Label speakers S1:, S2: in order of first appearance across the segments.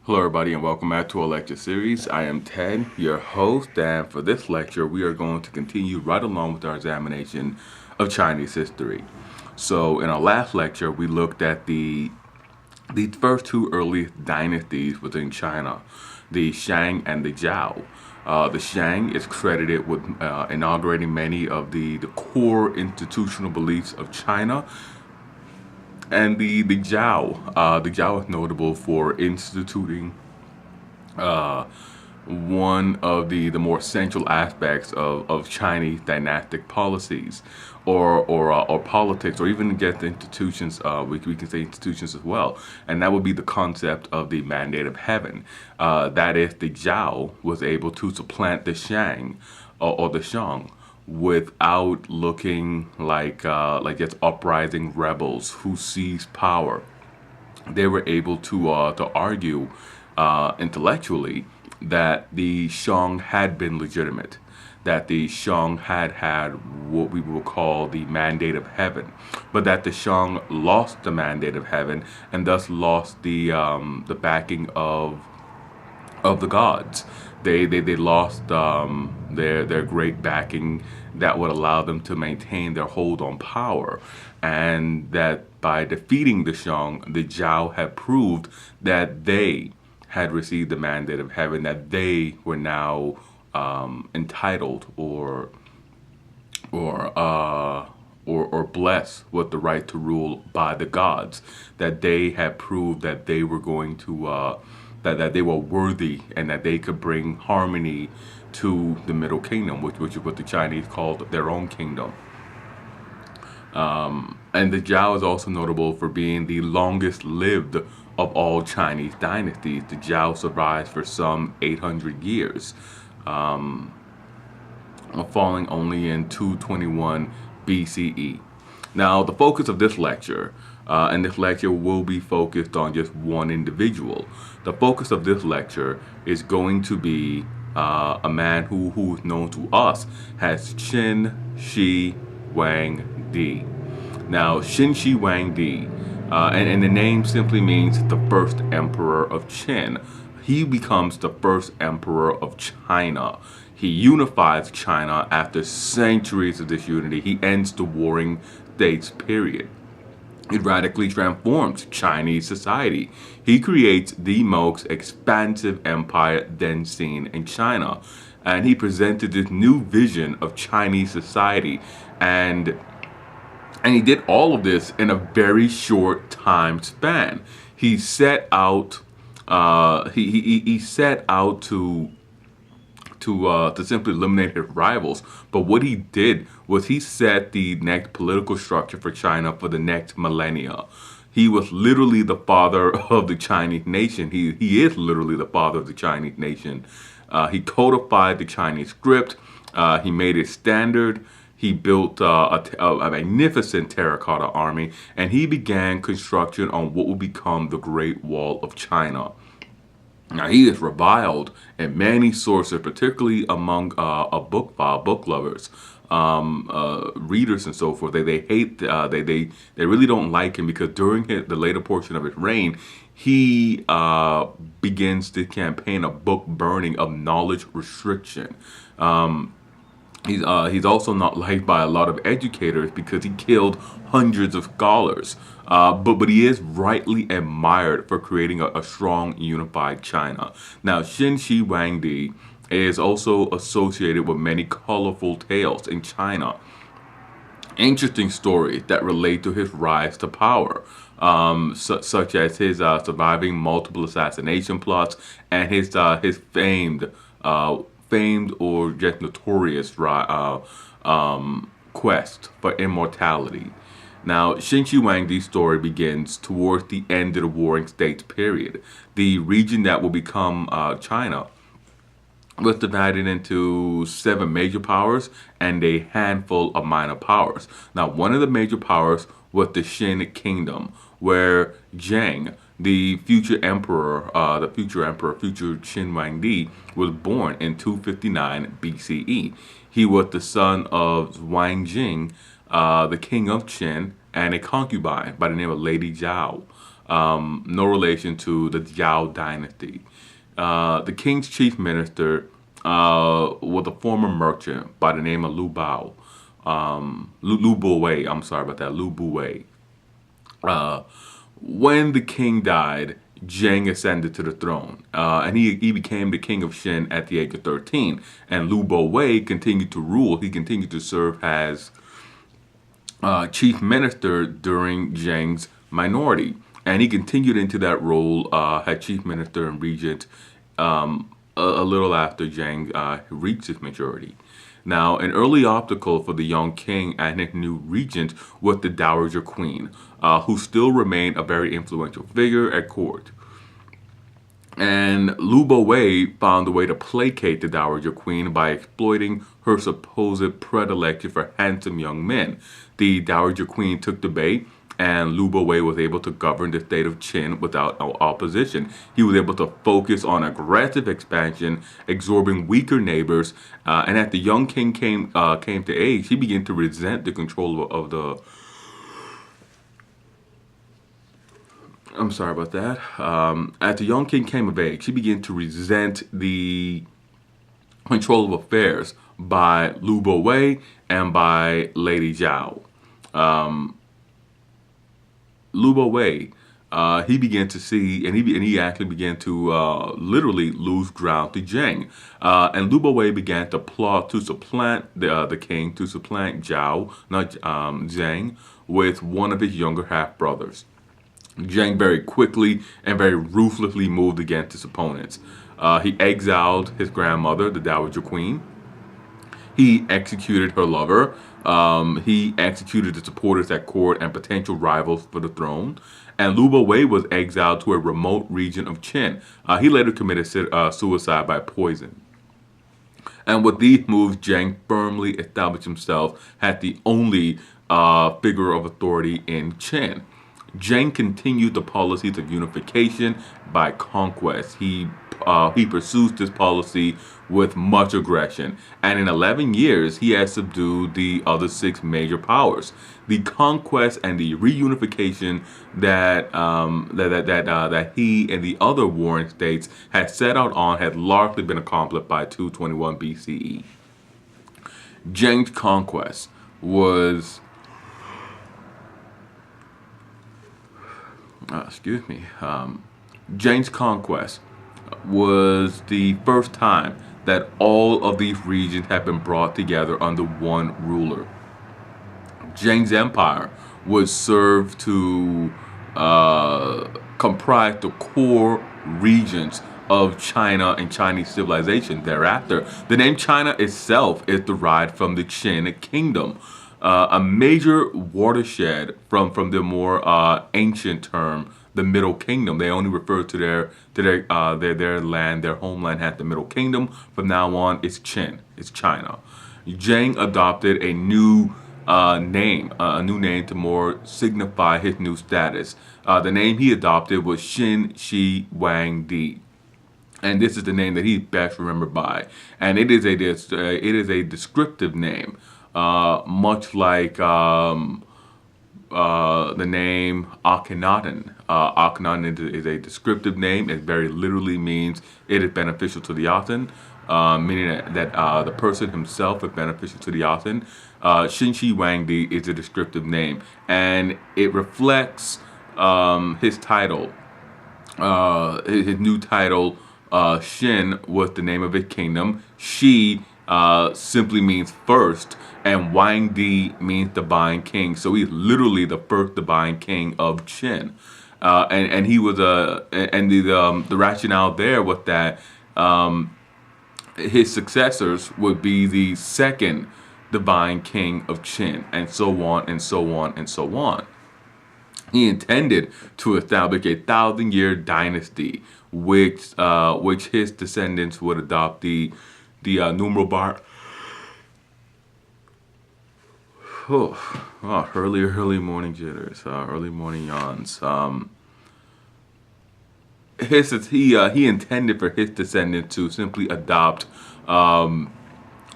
S1: Hello everybody and welcome back to our lecture series. I am Ted, your host, and for this lecture we are going to continue right along with our examination of Chinese history. So in our last lecture we looked at the first two earliest dynasties within China, the Shang and the Zhao. The Shang is credited with inaugurating many of the core institutional beliefs of China, and the Zhao is notable for instituting one of the more central aspects of Chinese dynastic policies, or politics, or even get the institutions. We can say institutions as well, and that would be the concept of the mandate of heaven. That is, the Zhao was able to supplant the Shang or the Shang without looking like just uprising rebels who seized power. They were able to argue intellectually that the Shang had been legitimate, that the Shang had what we will call the mandate of heaven, but that the Shang lost the mandate of heaven and thus lost the backing of the gods. They lost their great backing that would allow them to maintain their hold on power, and that by defeating the Shang, the Zhao had proved that they had received the mandate of heaven, that they were now entitled or blessed with the right to rule by the gods, that they had proved that they were going to that they were worthy and that they could bring harmony to the Middle Kingdom, which is what the Chinese called their own kingdom. And the Zhao is also notable for being the longest lived of all Chinese dynasties. The Zhao survived for some 800 years, falling only in 221 BCE. Now, the focus of this lecture, and this lecture will be focused on just one individual. The focus of this lecture is going to be a man who is known to us as Qin Shi Huangdi. Now, Qin Shi Huangdi, and the name simply means the first emperor of Qin. He becomes the first emperor of China. He unifies China after centuries of disunity. He ends the warring states period. It radically transforms Chinese society. He creates the most expansive empire then seen in China. And he presented this new vision of Chinese society. And he did all of this in a very short time span. He set out he set out to simply eliminate his rivals. But what he did was he set the next political structure for China for the next millennia. He was literally the father of the Chinese nation. He is literally the father of the Chinese nation. He codified the Chinese script. He made it standard. He built a magnificent terracotta army, and he began construction on what would become the Great Wall of China. Now, he is reviled in many sources, particularly among book lovers, readers, and so forth. They hate, they really don't like him because during the later portion of his reign, he begins the campaign of book burning, of knowledge restriction. He's also not liked by a lot of educators because he killed hundreds of scholars. But he is rightly admired for creating a strong, unified China. Now, Qin Shi Huangdi is also associated with many colorful tales in China. Interesting stories that relate to his rise to power, such as his surviving multiple assassination plots and his famed or just notorious quest for immortality. Now, Qin Shi Huangdi's story begins towards the end of the Warring States period. The region that will become China was divided into 7 major powers and a handful of minor powers. Now, one of the major powers was the Qin Kingdom, where Zheng, the future emperor, future Qin Huangdi, was born in 259 BCE. He was the son of Wang Jing, the king of Qin, and a concubine by the name of Lady Zhao. no relation to the Zhao dynasty. The king's chief minister was a former merchant by the name of Lu Bao. Lu Buwei, I'm sorry about that, Lu Buwei. When the king died, Zheng ascended to the throne, and he became the king of Qin at the age of 13. And Lu Buwei continued to rule. He continued to serve as chief minister during Zheng's minority, and he continued into that role, had chief minister and regent, a little after Zheng reached his majority. Now, an early obstacle for the young king and his new regent was the Dowager Queen, who still remained a very influential figure at court. And Lu Buwei found a way to placate the Dowager Queen by exploiting her supposed predilection for handsome young men. The Dowager Queen took the bait, and Lu Buwei was able to govern the state of Qin without opposition. He was able to focus on aggressive expansion, absorbing weaker neighbors, and as the young king came to age, he began to resent the control of the... I'm sorry about that. As the young king came of age, he began to resent the control of affairs by Lu Buwei and by Lady Zhao. Lu Buwei, he began to see, and he actually began to literally lose ground to Zheng. And Lu Buwei began to plot to supplant the king, to supplant Zhao, not Zheng, with one of his younger half-brothers. Zheng very quickly and very ruthlessly moved against his opponents. He exiled his grandmother, the Dowager Queen. He executed her lover. He executed the supporters at court and potential rivals for the throne. And Lu Buwei was exiled to a remote region of Qin. He later committed suicide by poison. And with these moves, Zheng firmly established himself as the only figure of authority in Qin. Zheng continued the policies of unification by conquest. He pursues this policy with much aggression, and in 11 years he has subdued the other 6 major powers. The conquest and the reunification that he and the other warring states had set out on had largely been accomplished by 221 BCE. Zheng's conquest was Zheng's conquest was the first time that all of these regions had been brought together under one ruler. Zheng's empire was served to comprise the core regions of China and Chinese civilization. Thereafter, the name China itself is derived from the Qin kingdom, a major watershed from the more ancient term, the Middle Kingdom. They only refer to their land, their homeland as the Middle Kingdom. From now on, it's Qin, it's China. Zheng adopted a new name to more signify his new status. The name he adopted was Qin Shi Huangdi. And this is the name that he's best remembered by. And it is a descriptive name, much like the name Akhenaten. Akhenaten is a descriptive name. It very literally means it is beneficial to the Aten, meaning that the person himself is beneficial to the Aten. Qin Shi Huangdi is a descriptive name, and it reflects his title, his new title. Qin was the name of his kingdom. Shi simply means first, and Huangdi means divine king. So he's literally the first divine king of Qin. And he was the rationale there was that his successors would be the second divine king of Qin, and so on and so on and so on. He intended to establish a 1,000-year dynasty, which his descendants would adopt the numeral bar. Early morning jitters, early morning yawns. He intended for his descendants to simply adopt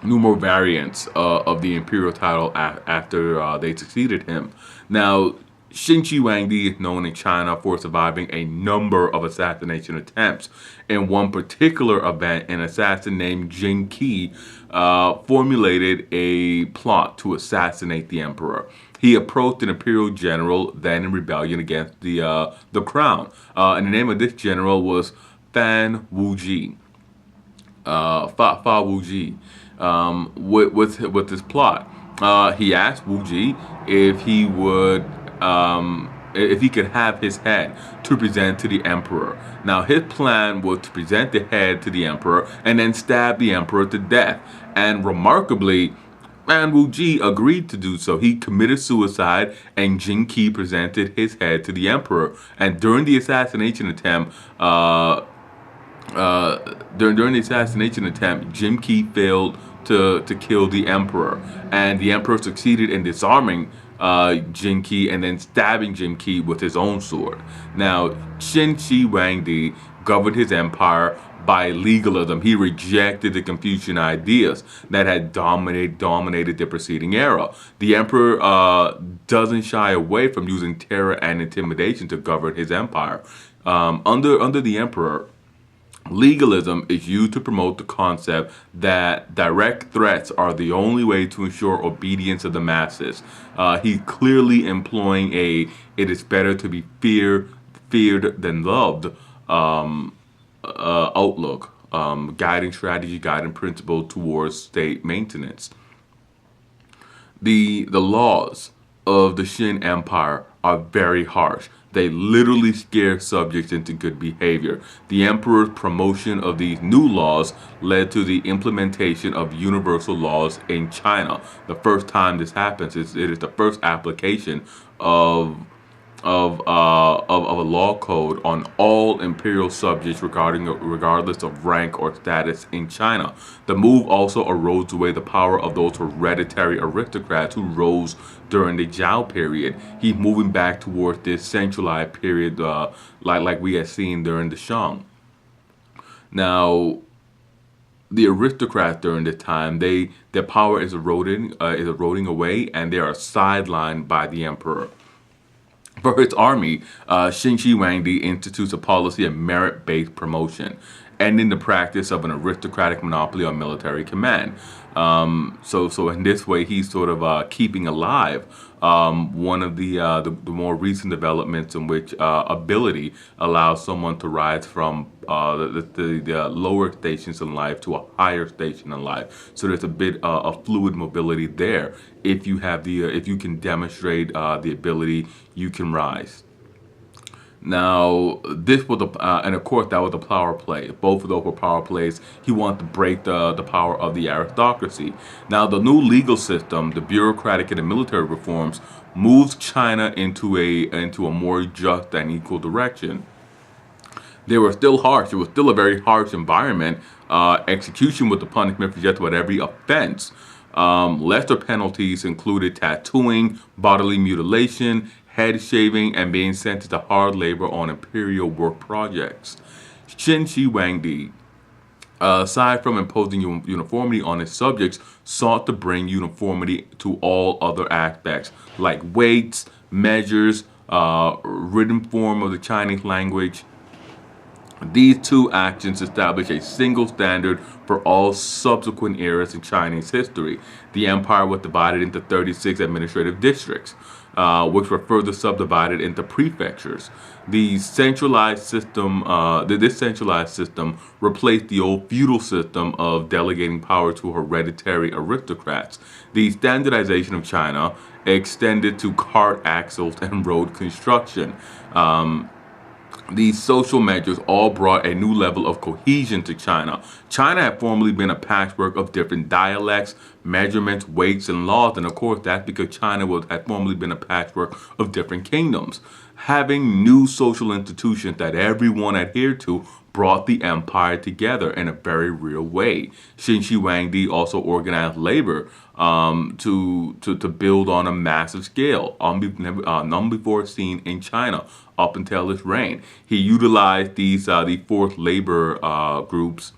S1: numeral variants of the imperial title after they succeeded him. Now, Qin Shi Huangdi is known in China for surviving a number of assassination attempts. In one particular event, an assassin named Qin Shi formulated a plot to assassinate the emperor. He approached an imperial general then in rebellion against the crown, and the name of this general was Fan Wuji. Fa Wuji. With his plot, he asked Wuji if he could have his head to present to the emperor. Now, his plan was to present the head to the emperor and then stab the emperor to death. And remarkably, Fan Wuji agreed to do so. He committed suicide, and Qin Shi presented his head to the emperor. And during the assassination attempt, Qin Shi failed to kill the emperor, and the emperor succeeded in disarming Qin Shi and then stabbing Qin Shi with his own sword. Now, Qin Shi Huangdi governed his empire by legalism. He rejected the Confucian ideas that had dominated the preceding era. The emperor doesn't shy away from using terror and intimidation to govern his empire. Under the emperor, legalism is used to promote the concept that direct threats are the only way to ensure obedience of the masses. He's clearly employing it is better to be feared than loved outlook, guiding strategy, guiding principle towards state maintenance. The laws of the Qin Empire are very harsh. They literally scare subjects into good behavior. The emperor's promotion of these new laws led to the implementation of universal laws in China. The first time this happens, it is the first application of a law code on all imperial subjects regardless of rank or status in China. The move also erodes away the power of those hereditary aristocrats who rose during the Zhao period. He's moving back towards this centralized period like we had seen during the Shang. Now, the aristocrats during this time, their power is eroding away, and they are sidelined by the emperor. For his army, Qin Shi Huangdi institutes a policy of merit-based promotion, ending the practice of an aristocratic monopoly on military command. So in this way, he's sort of keeping alive one of the more recent developments in which ability allows someone to rise from the lower stations in life to a higher station in life. So there's a bit of fluid mobility there. If you can demonstrate the ability, you can rise. Now, this was and of course that was a power play. Both of those were power plays. He wanted to break the power of the aristocracy. Now, the new legal system, the bureaucratic and the military reforms, moves China into a more just and equal direction. They were still harsh. It was still a very harsh environment. Execution was the punishment for just about every offense. Lesser penalties included tattooing, bodily mutilation, head shaving, and being sentenced to hard labor on imperial work projects. Qin Shi Huangdi, aside from imposing uniformity on his subjects, sought to bring uniformity to all other aspects, like weights, measures, written form of the Chinese language. These two actions established a single standard for all subsequent eras in Chinese history. The empire was divided into 36 administrative districts, which were further subdivided into prefectures. This centralized system replaced the old feudal system of delegating power to hereditary aristocrats. The standardization of China extended to cart axles and road construction. These social measures all brought a new level of cohesion to China. China had formerly been a patchwork of different dialects, measurements, weights, and laws, and of course that's because China had formerly been a patchwork of different kingdoms. Having new social institutions that everyone adhered to brought the empire together in a very real way. Qin Shi Huangdi also organized labor to build on a massive scale, none before seen in China up until his reign. He utilized the forced labor groups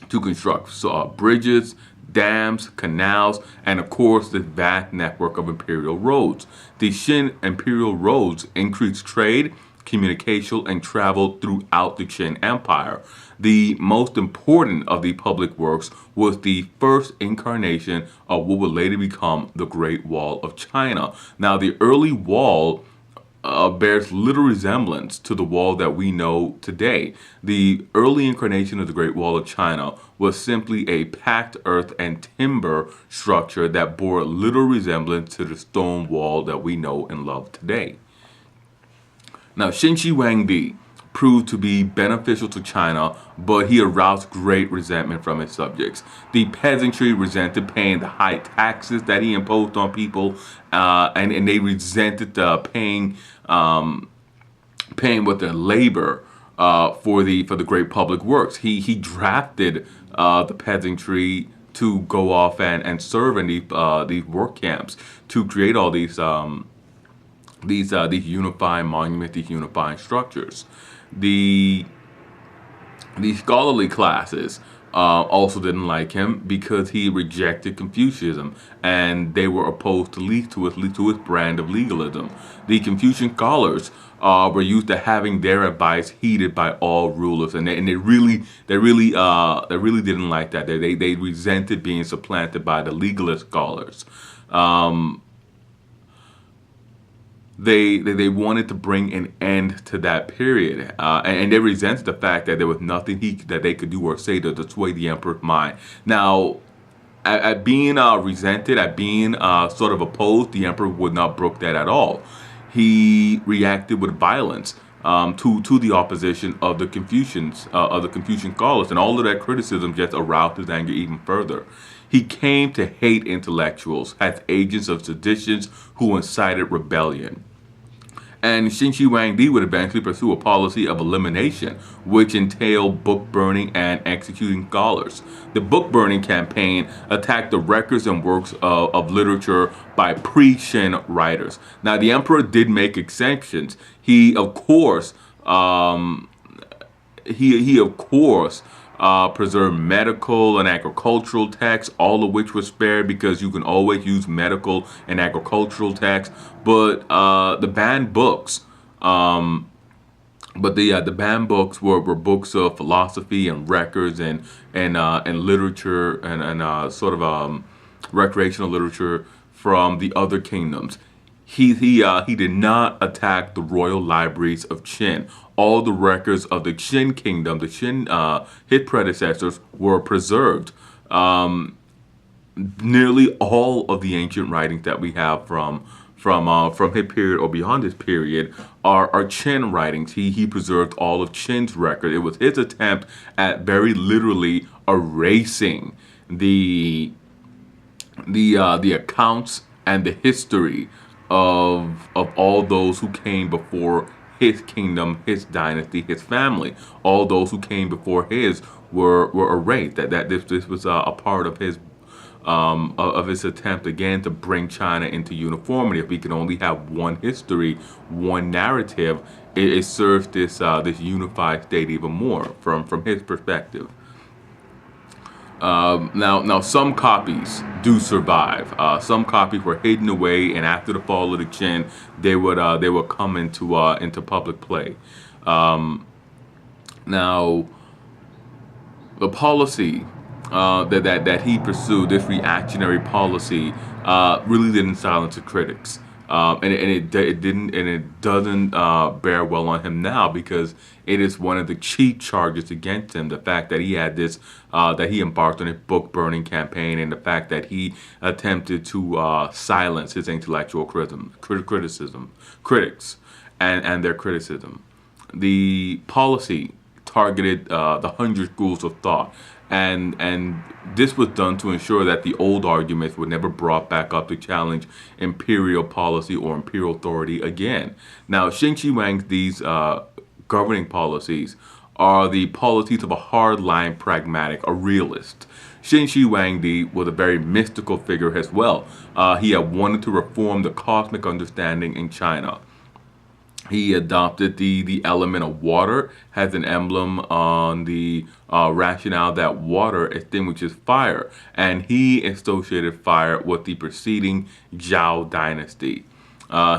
S1: to construct bridges, dams, canals, and of course the vast network of imperial roads. The Qin imperial roads increased trade, communication, and travel throughout the Qin Empire. The most important of the public works was the first incarnation of what would later become the Great Wall of China. Now, the early wall bears little resemblance to the wall that we know today. The early incarnation of the Great Wall of China was simply a packed earth and timber structure that bore little resemblance to the stone wall that we know and love today. Now, Qin Shi Huangdi proved to be beneficial to China, but he aroused great resentment from his subjects. The peasantry resented paying the high taxes that he imposed on people, and they resented paying with their labor for the great public works. He drafted the peasantry to go off and serve in these work camps to create all these unifying monuments, these unifying structures. The scholarly classes also didn't like him because he rejected Confucianism, and they were opposed to his brand of legalism. The Confucian scholars were used to having their advice heeded by all rulers, and they really didn't like that. They resented being supplanted by the legalist scholars. They wanted to bring an end to that period, and they resented the fact that there was nothing that they could do or say to sway the emperor's mind. Now, at being resented, at being sort of opposed, the emperor would not brook that at all. He reacted with violence to the opposition of the Confucian scholars, and all of that criticism just aroused his anger even further. He came to hate intellectuals as agents of seditions who incited rebellion. And Qin Shi Huangdi would eventually pursue a policy of elimination, which entailed book burning and executing scholars. The book burning campaign attacked the records and works of literature by pre-Qin writers. Now, the emperor did make exceptions. He, of course, preserved medical and agricultural texts, all of which were spared because you can always use medical and agricultural texts. But the banned books, the banned books were books of philosophy and records and literature and sort of recreational literature from the other kingdoms. He did not attack the royal libraries of Qin. All the records of the Qin kingdom, his predecessors, were preserved. Nearly all of the ancient writings that we have from his period or beyond his period are Qin writings. He preserved all of Qin's record. It was his attempt at very literally erasing the accounts and the history of all those who came before his kingdom, his dynasty, his family. All those who came before his were erased. This was a part of his attempt again to bring China into uniformity. If we can only have one history, one narrative, it serves this unified state even more from his perspective. Now some copies do survive. Some copies were hidden away, and after the fall of the Qin, they would come into public play. Now, the policy that he pursued, this reactionary policy, really didn't silence the critics. And it doesn't bear well on him now, because it is one of the chief charges against him. The fact that he had that he embarked on a book burning campaign, and the fact that he attempted to silence his intellectual critics and their criticism. The policy targeted the 100 schools of thought. And this was done to ensure that the old arguments were never brought back up to challenge imperial policy or imperial authority again. Now, Qin Shi Huangdi's governing policies are the policies of a hardline pragmatic, a realist. Qin Shi Huangdi was a very mystical figure as well. He had wanted to reform the cosmic understanding in China. He adopted the element of water as an emblem on the rationale that water extinguishes fire, and he associated fire with the preceding Zhao dynasty.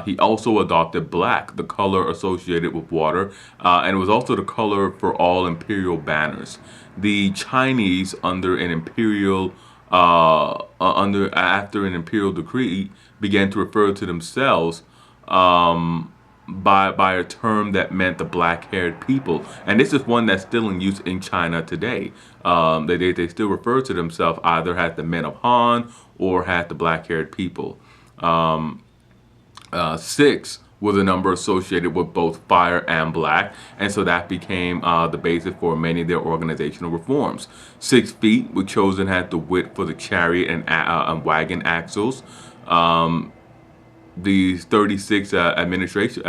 S1: He also adopted black, the color associated with water, and it was also the color for all imperial banners. The Chinese, under an imperial under after an imperial decree, began to refer to themselves by a term that meant the black-haired people, and this is one that's still in use in China today. They still refer to themselves either as the men of Han or as the black-haired people. 6 was a number associated with both fire and black, and so that became the basis for many of their organizational reforms. 6 feet was chosen as the width for the chariot and wagon axles. The 36 administrative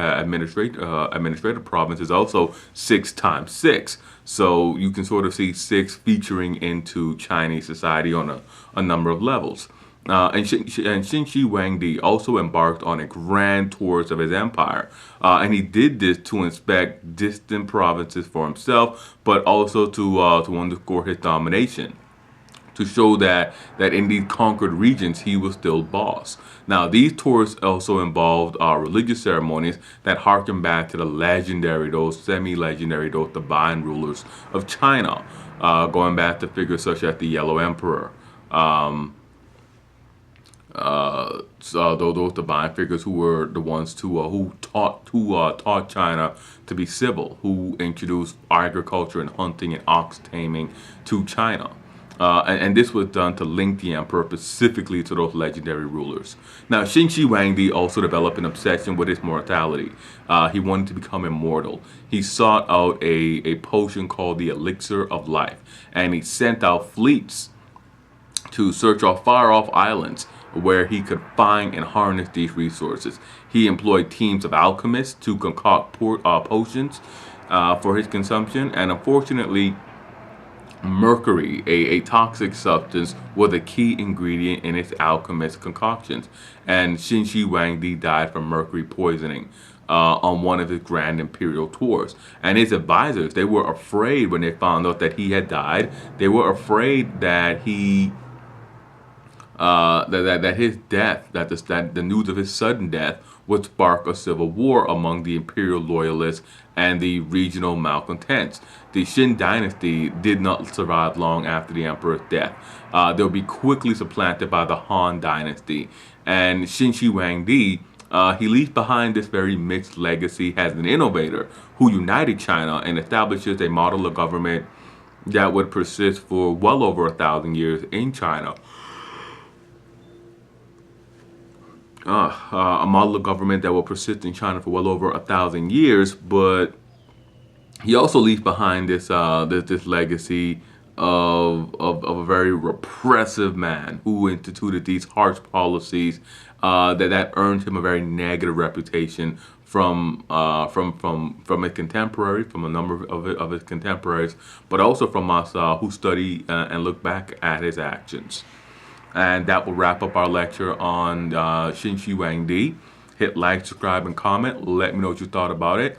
S1: province is also 6 times 6. So you can sort of see 6 featuring into Chinese society on a number of levels. And Qin Shi Huangdi also embarked on a grand tour of his empire. And he did this to inspect distant provinces for himself, but also to underscore his domination, to show that in these conquered regions he was still boss. Now, these tours also involved religious ceremonies that harken back to those semi-legendary, those divine rulers of China, going back to figures such as the Yellow Emperor. So those divine figures who were the ones who taught China to be civil, who introduced agriculture and hunting and ox taming to China. And this was done to link the emperor specifically to those legendary rulers. Now, Qin Shi Huangdi also developed an obsession with his mortality. He wanted to become immortal. He sought out a potion called the Elixir of Life, and he sent out fleets to search off far-off islands where he could find and harness these resources. He employed teams of alchemists to concoct potions for his consumption, and unfortunately, mercury, a toxic substance, was a key ingredient in his alchemist concoctions, and Qin Shi Huangdi died from mercury poisoning on one of his grand imperial tours. And his advisors, they were afraid when they found out that he had died. They were afraid that that his death, that the news of his sudden death would spark a civil war among the imperial loyalists and the regional malcontents. The Qin dynasty did not survive long after the emperor's death. They'll be quickly supplanted by the Han dynasty. And Qin Shi Huangdi, he leaves behind this very mixed legacy as an innovator who united China and establishes a model of government that would persist for well over 1,000 years in China. A model of government that will persist in China for well over 1,000 years, but he also leaves behind this legacy of a very repressive man who instituted these harsh policies that earned him a very negative reputation from his contemporary, from a number of his contemporaries, but also from us who study and look back at his actions. And that will wrap up our lecture on Qin Shi Huangdi. Hit like, subscribe, and comment. Let me know what you thought about it.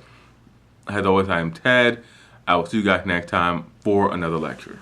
S1: As always, I am Ted. I will see you guys next time for another lecture.